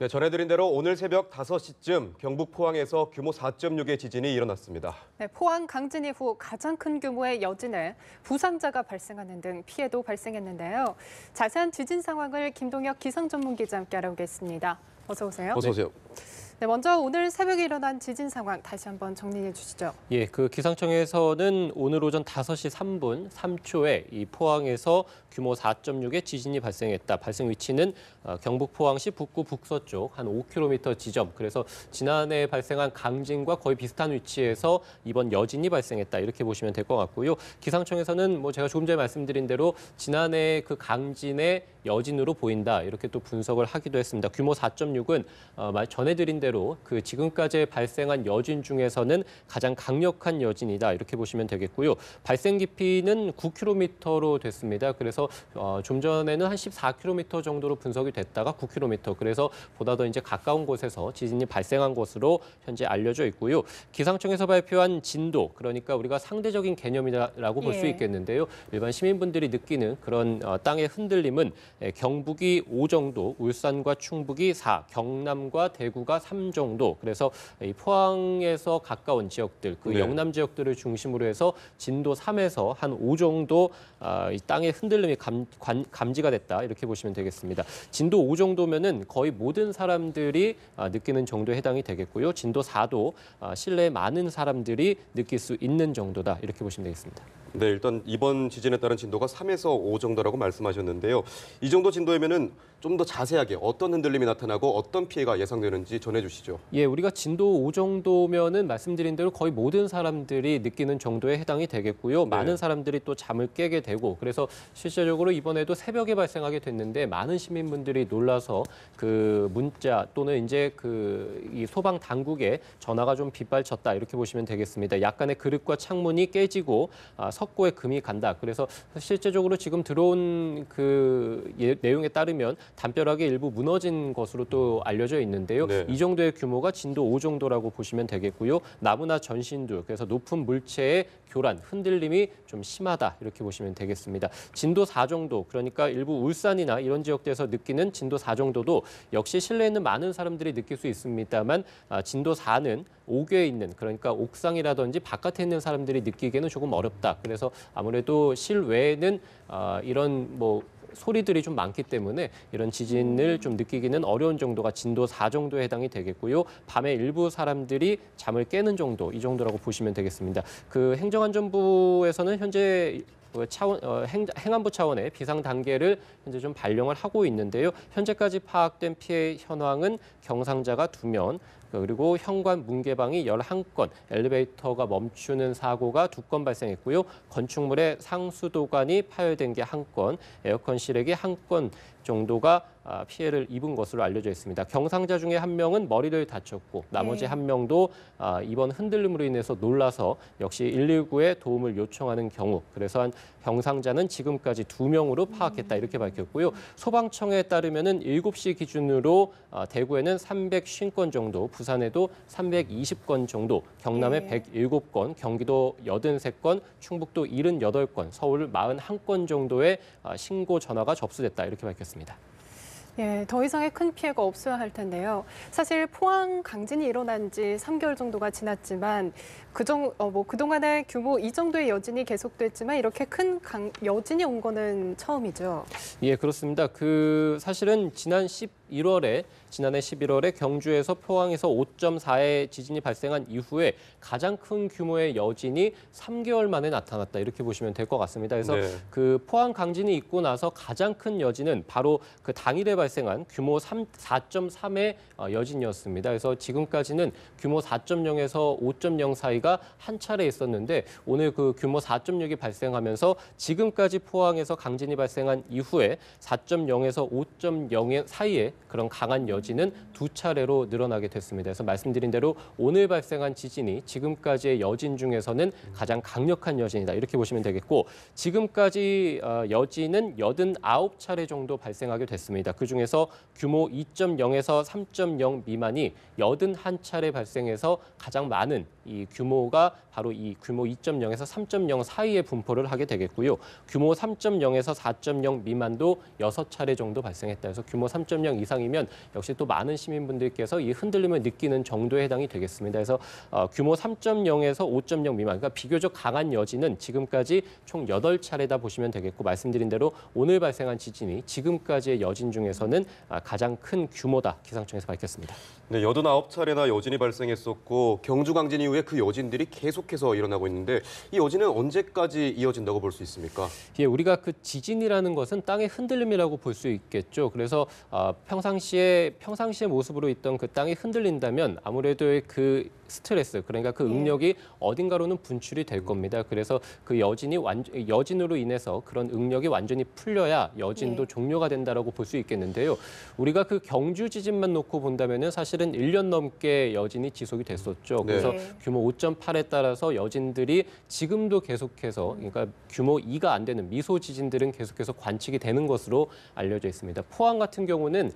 네, 전해드린 대로 오늘 새벽 5시쯤 경북 포항에서 규모 4.6의 지진이 일어났습니다. 네, 포항 강진 이후 가장 큰 규모의 여진에 부상자가 발생하는 등 피해도 발생했는데요. 자세한 지진 상황을 김동혁 기상전문기자 함께 알아보겠습니다. 어서 오세요. 어서 오세요. 네, 먼저 오늘 새벽에 일어난 지진 상황 다시 한번 정리해 주시죠. 예, 기상청에서는 오늘 오전 5시 3분 3초에 이 포항에서 규모 4.6의 지진이 발생했다. 발생 위치는 경북 포항시 북구 북서쪽 한 5km 지점. 그래서 지난해 발생한 강진과 거의 비슷한 위치에서 이번 여진이 발생했다. 이렇게 보시면 될 것 같고요. 기상청에서는 제가 조금 전에 말씀드린 대로 지난해 그 강진의 여진으로 보인다. 이렇게 또 분석을 하기도 했습니다. 규모 4.6은 전해드린 대로 그 지금까지 발생한 여진 중에서는 가장 강력한 여진이다. 이렇게 보시면 되겠고요. 발생 깊이는 9km로 됐습니다. 그래서 좀 전에는 한 14km 정도로 분석이 됐다가 9km. 그래서 보다 더 이제 가까운 곳에서 지진이 발생한 것으로 현재 알려져 있고요. 기상청에서 발표한 진도, 그러니까 우리가 상대적인 개념이라고 볼 수 있겠는데요. 일반 시민분들이 느끼는 그런 땅의 흔들림은 경북이 5 정도, 울산과 충북이 4, 경남과 대구가 3 정도. 그래서 이 포항에서 가까운 지역들, 영남 지역들을 중심으로 해서 진도 3에서 한 5 정도 이 땅의 흔들림이 감지가 됐다. 이렇게 보시면 되겠습니다. 진도 5 정도면은 거의 모든 사람들이 느끼는 정도에 해당이 되겠고요. 진도 4도 실내에 많은 사람들이 느낄 수 있는 정도다. 이렇게 보시면 되겠습니다. 네, 일단 이번 지진에 따른 진도가 3에서 5 정도라고 말씀하셨는데요. 이 정도 진도이면은 좀 더 자세하게 어떤 흔들림이 나타나고 어떤 피해가 예상되는지 전해주시죠. 예, 우리가 진도 5 정도면은 말씀드린 대로 거의 모든 사람들이 느끼는 정도에 해당이 되겠고요. 많은 사람들이 또 잠을 깨게 되고, 그래서 실제적으로 이번에도 새벽에 발생하게 됐는데 많은 시민분들이 놀라서 그 문자 또는 이제 이 소방 당국에 전화가 좀 빗발쳤다. 이렇게 보시면 되겠습니다. 약간의 그릇과 창문이 깨지고 석고에 금이 간다. 그래서 실제적으로 지금 들어온 내용에 따르면 담벼락이 일부 무너진 것으로 또 알려져 있는데요. 이 정도의 규모가 진도 5 정도라고 보시면 되겠고요. 나무나 전신들, 그래서 높은 물체의 교란, 흔들림이 좀 심하다. 이렇게 보시면 되겠습니다. 진도 4 정도, 그러니까 일부 울산이나 이런 지역대에서 느끼는 진도 4 정도도 역시 실내에 있는 많은 사람들이 느낄 수 있습니다만 진도 4는 옥외에 있는, 그러니까 옥상이라든지 바깥에 있는 사람들이 느끼기에는 조금 어렵다. 그래서 아무래도 실외에는 이런 소리들이 좀 많기 때문에 이런 지진을 좀 느끼기는 어려운 정도가 진도 4 정도에 해당이 되겠고요. 밤에 일부 사람들이 잠을 깨는 정도, 이 정도라고 보시면 되겠습니다. 행정안전부에서는 현재 행안부 차원의 비상 단계를 현재 좀 발령을 하고 있는데요. 현재까지 파악된 피해 현황은 경상자가 2명, 그리고 현관 문 개방이 11건, 엘리베이터가 멈추는 사고가 2건 발생했고요. 건축물의 상수도관이 파열된 게 1건, 에어컨 실외기 1건 정도가 피해를 입은 것으로 알려져 있습니다. 경상자 중에 1명은 머리를 다쳤고 나머지 1명도 이번 흔들림으로 인해서 놀라서 역시 119에 도움을 요청하는 경우, 그래서 경상자는 지금까지 2명으로 파악했다. 이렇게 밝혔고요. 소방청에 따르면은 7시 기준으로 대구에는 350건 정도, 부산에도 320건 정도, 경남에 107건, 경기도 83건, 충북도 78건, 서울 41건 정도의 신고 전화가 접수됐다. 이렇게 밝혔습니다. 예, 더 이상의 큰 피해가 없어야 할 텐데요. 사실 포항 강진이 일어난 지 3개월 정도가 지났지만 그동안에 규모 이 정도의 여진이 계속됐지만 이렇게 큰 여진이 온 거는 처음이죠. 예, 그렇습니다. 사실은 지난해 11월에 경주에서 포항에서 5.4의 지진이 발생한 이후에 가장 큰 규모의 여진이 3개월 만에 나타났다. 이렇게 보시면 될 것 같습니다. 그래서 포항 강진이 있고 나서 가장 큰 여진은 바로 그 당일에 발생한 규모 4.3의 여진이었습니다. 그래서 지금까지는 규모 4.0에서 5.0 사이가 한 차례 있었는데 오늘 그 규모 4.6이 발생하면서 지금까지 포항에서 강진이 발생한 이후에 4.0에서 5.0 사이에 그런 강한 여진은 2차례로 늘어나게 됐습니다. 그래서 말씀드린 대로 오늘 발생한 지진이 지금까지의 여진 중에서는 가장 강력한 여진이다. 이렇게 보시면 되겠고, 지금까지 여진은 89차례 정도 발생하게 됐습니다. 그중에서 규모 2.0에서 3.0 미만이 81차례 발생해서 가장 많은 이 규모가 바로 이 규모 2.0에서 3.0 사이에 분포를 하게 되겠고요. 규모 3.0에서 4.0 미만도 6차례 정도 발생했다 해서 규모 3.0 이상이면 역시 또 많은 시민분들께서 이 흔들림을 느끼는 정도에 해당이 되겠습니다. 그래서 규모 3.0에서 5.0 미만, 그러니까 비교적 강한 여진은 지금까지 총 8차례다 보시면 되겠고, 말씀드린 대로 오늘 발생한 지진이 지금까지의 여진 중에서는 가장 큰 규모다, 기상청에서 밝혔습니다. 네, 89차례나 여진이 발생했었고 경주 강진 이후에 그 여진들이 계속해서 일어나고 있는데 이 여진은 언제까지 이어진다고 볼 수 있습니까? 예, 우리가 그 지진이라는 것은 땅의 흔들림이라고 볼 수 있겠죠. 그래서 평상시의 모습으로 있던 그 땅이 흔들린다면 아무래도 그 스트레스, 그러니까 그 응력이 어딘가로는 분출이 될 겁니다. 그래서 그 여진으로 인해서 그런 응력이 완전히 풀려야 여진도 종료가 된다라고 볼 수 있겠는데요. 우리가 그 경주 지진만 놓고 본다면은 사실은 1년 넘게 여진이 지속이 됐었죠. 그래서 규모 5.8에 따라서 여진들이 지금도 계속해서, 그러니까 규모 2가 안 되는 미소 지진들은 계속해서 관측이 되는 것으로 알려져 있습니다. 포항 같은 경우는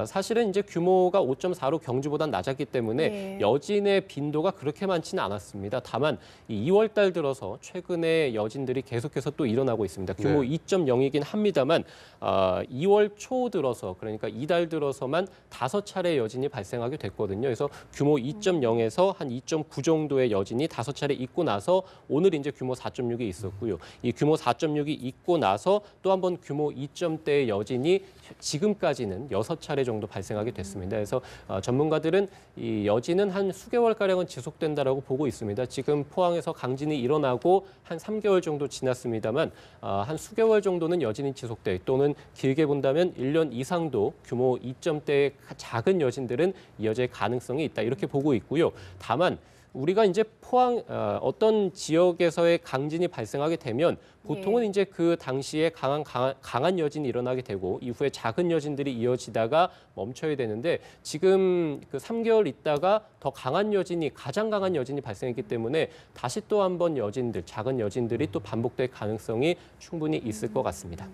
사실은 이제 규모가 5.4로 경주보다 낮았기 때문에 여진의 빈도가 그렇게 많지는 않았습니다. 다만 이 2월 달 들어서 최근에 여진들이 계속해서 또 일어나고 있습니다. 규모 2.0이긴 합니다만 2월 초 들어서, 그러니까 이달 들어서만 5차례 여진이 발생하게 됐거든요. 그래서 규모 2.0에서 한 2.9 정도의 여진이 5차례 있고 나서 오늘 이제 규모 4.6이 있었고요. 이 규모 4.6이 있고 나서 또 한 번 규모 2점대의 여진이 지금까지는 6차례 정도 발생하게 됐습니다. 그래서 전문가들은 이 여진은 한 수개월가량은 지속된다라고 보고 있습니다. 지금 포항에서 강진이 일어나고 한 3개월 정도 지났습니다만 한 수개월 정도는 여진이 지속돼, 또는 길게 본다면 1년 이상도 규모 2점대의 작은 여진들은 이어질 가능성이 있다, 이렇게 보고 있고요. 다만 우리가 이제 포항 어떤 지역에서의 강진이 발생하게 되면 보통은 이제 그 당시에 강한 여진이 일어나게 되고 이후에 작은 여진들이 이어지다가 멈춰야 되는데, 지금 그 3개월 있다가 더 가장 강한 여진이 발생했기 때문에 다시 또 한 번 작은 여진들이 또 반복될 가능성이 충분히 있을 것 같습니다.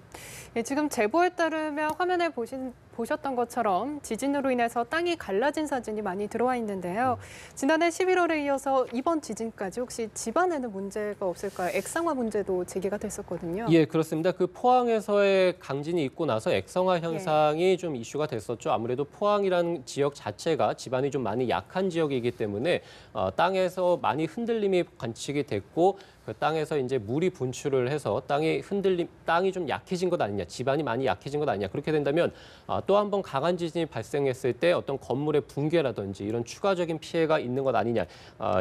예, 지금 제보에 따르면 화면에 보셨던 것처럼 지진으로 인해서 땅이 갈라진 사진이 많이 들어와 있는데요. 지난해 11월에 이어서 이번 지진까지 혹시 집안에는 문제가 없을까요? 액상화 문제도 제기가 됐었거든요. 예, 그렇습니다. 그 포항에서의 강진이 있고 나서 액상화 현상이 좀 이슈가 됐었죠. 아무래도 포항이라는 지역 자체가 지반이 좀 많이 약한 지역이기 때문에 땅에서 많이 흔들림이 관측이 됐고, 그 땅에서 이제 물이 분출을 해서 땅이 좀 약해진 것 아니냐, 지반이 많이 약해진 것 아니냐, 그렇게 된다면 또 한 번 강한 지진이 발생했을 때 어떤 건물의 붕괴라든지 이런 추가적인 피해가 있는 것 아니냐,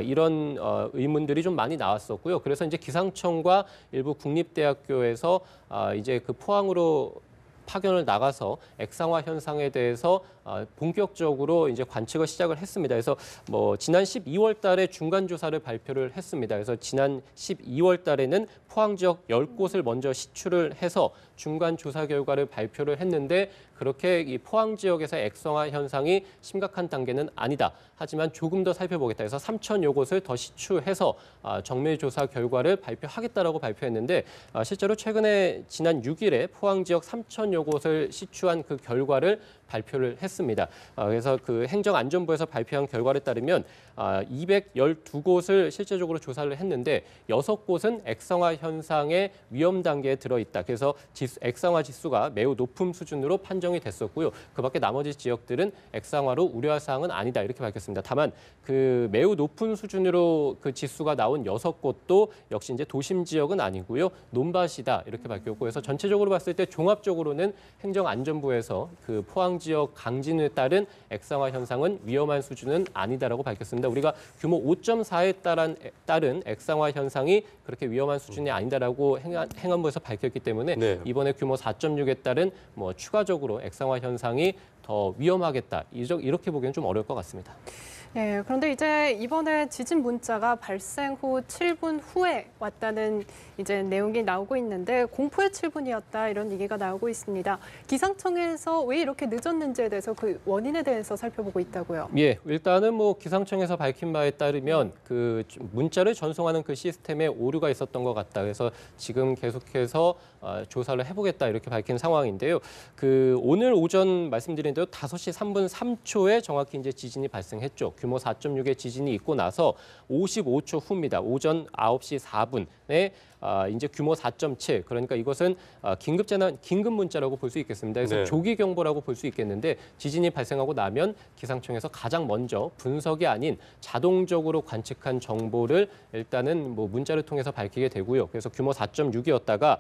이런 의문들이 좀 많이 나왔었고요. 그래서 이제 기상청과 일부 국립대학교에서 이제 그 포항으로 파견을 나가서 액상화 현상에 대해서 본격적으로 이제 관측을 시작을 했습니다. 그래서 지난 12월 달에 중간 조사를 발표를 했습니다. 그래서 지난 12월 달에는 포항 지역 10곳을 먼저 시추를 해서 중간 조사 결과를 발표를 했는데, 그렇게 이 포항 지역에서 액상화 현상이 심각한 단계는 아니다. 하지만 조금 더 살펴보겠다 해서 3,000여 곳을 더 시추해서 정밀 조사 결과를 발표하겠다라고 발표했는데, 실제로 최근에 지난 6일에 포항 지역 3,000여 곳을 시추한 그 결과를 발표를 했습니다. 그래서 그 행정안전부에서 발표한 결과에 따르면 212곳을 실제적으로 조사를 했는데 6곳은 액상화 현상의 위험 단계에 들어있다. 그래서 액상화 지수가 매우 높은 수준으로 판정이 됐었고요. 그밖에 나머지 지역들은 액상화로 우려할 사항은 아니다, 이렇게 밝혔습니다. 다만 그 매우 높은 수준으로 그 지수가 나온 6곳도 역시 이제 도심 지역은 아니고요, 논밭이다, 이렇게 밝혔고, 그래서 전체적으로 봤을 때 종합적으로는 행정안전부에서 그 포항 지역 강진에 따른 액상화 현상은 위험한 수준은 아니다라고 밝혔습니다. 우리가 규모 5.4에 따른 액상화 현상이 그렇게 위험한 수준이 아니다라고 행안부에서 밝혔기 때문에 이번에 규모 4.6에 따른 추가적으로 액상화 현상이 더 위험하겠다, 이렇게 보기에는 좀 어려울 것 같습니다. 네, 그런데 이제 이번에 지진 문자가 발생 후 7분 후에 왔다는 이제 내용이 나오고 있는데 공포의 7분이었다, 이런 얘기가 나오고 있습니다. 기상청에서 왜 이렇게 늦었는지에 대해서 그 원인에 대해서 살펴보고 있다고요. 예, 일단은 기상청에서 밝힌 바에 따르면 그 문자를 전송하는 그 시스템에 오류가 있었던 것 같다. 그래서 지금 계속해서 조사를 해보겠다, 이렇게 밝힌 상황인데요. 그 오늘 오전 말씀드린 대로 5시 3분 3초에 정확히 이제 지진이 발생했죠. 규모 4.6의 지진이 있고 나서 55초 후입니다. 오전 9시 4분에 이제 규모 4.7, 그러니까 이것은 긴급 문자라고 볼 수 있겠습니다. 그래서 네. 조기 경보라고 볼 수 있겠는데 지진이 발생하고 나면 기상청에서 가장 먼저 분석이 아닌 자동적으로 관측한 정보를 일단은 뭐 문자를 통해서 밝히게 되고요. 그래서 규모 4.6이었다가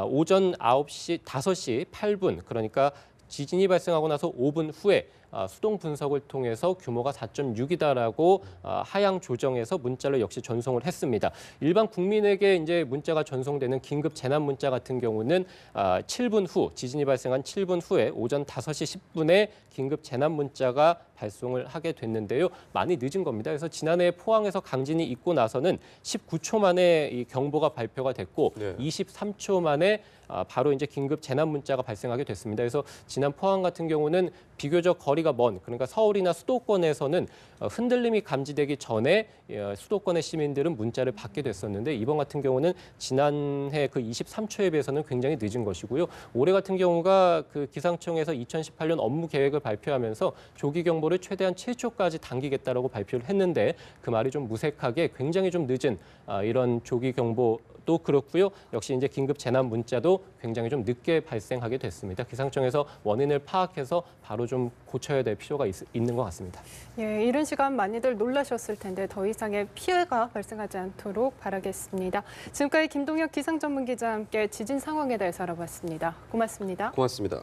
오전 5시 8분, 그러니까 지진이 발생하고 나서 5분 후에 수동 분석을 통해서 규모가 4.6이다라고 하향 조정해서 문자를 역시 전송을 했습니다. 일반 국민에게 이제 문자가 전송되는 긴급 재난 문자 같은 경우는 7분 후, 지진이 발생한 7분 후에 오전 5시 10분에 긴급 재난 문자가 발송을 하게 됐는데요. 많이 늦은 겁니다. 그래서 지난해 포항에서 강진이 있고 나서는 19초 만에 이 경보가 발표가 됐고 네. 23초 만에 바로 이제 긴급 재난 문자가 발생하게 됐습니다. 그래서 지난 포항 같은 경우는 비교적 거리가 먼, 그러니까 서울이나 수도권에서는 흔들림이 감지되기 전에 수도권의 시민들은 문자를 받게 됐었는데 이번 같은 경우는 지난해 그 23초에 비해서는 굉장히 늦은 것이고요. 올해 같은 경우가 그 기상청에서 2018년 업무 계획을 발표하면서 조기 경보를 최대한 7초까지 당기겠다라고 발표를 했는데 그 말이 좀 무색하게 굉장히 좀 늦은 이런 조기 경보도 그렇고요. 역시 이제 긴급 재난 문자도 굉장히 좀 늦게 발생하게 됐습니다. 기상청에서 원인을 파악해서 바로 좀 고쳐야 될 필요가 있는 것 같습니다. 예, 이른 시간 많이들 놀라셨을 텐데 더 이상의 피해가 발생하지 않도록 바라겠습니다. 지금까지 김동혁 기상전문기자와 함께 지진 상황에 대해서 알아봤습니다. 고맙습니다. 고맙습니다.